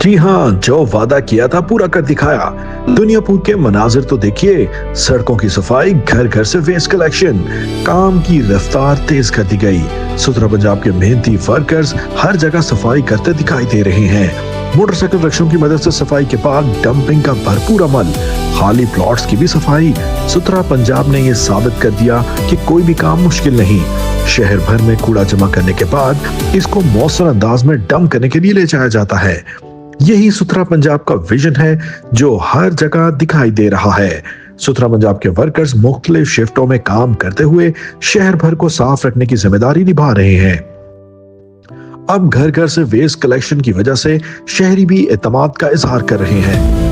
जी हाँ, जो वादा किया था पूरा कर दिखाया। दुनियापुर के मनाजिर तो देखिए, सड़कों की सफाई, घर घर से वेस्ट कलेक्शन, काम की रफ्तार तेज कर दी गई। सुथरा पंजाब के मेहनती वर्कर्स हर जगह सफाई करते दिखाई दे रहे हैं। मोटरसाइकिल रिक्शों की मदद से सफाई के बाद डंपिंग का भरपूर अमल, खाली प्लॉट्स की भी सफाई। सुथरा पंजाब ने ये साबित कर दिया कि कोई भी काम मुश्किल नहीं। शहर भर में कूड़ा जमा करने के बाद इसको मौसर अंदाज में डंप करने के लिए ले जाया जाता है। यही सुथरा पंजाब का विजन है जो हर जगह दिखाई दे रहा है। सुथरा पंजाब के वर्कर्स मुख्तलिफ शिफ्टों में काम करते हुए शहर भर को साफ रखने की जिम्मेदारी निभा रहे हैं। अब घर घर से वेस्ट कलेक्शन की वजह से शहरी भी एतमाद का इजहार कर रहे हैं।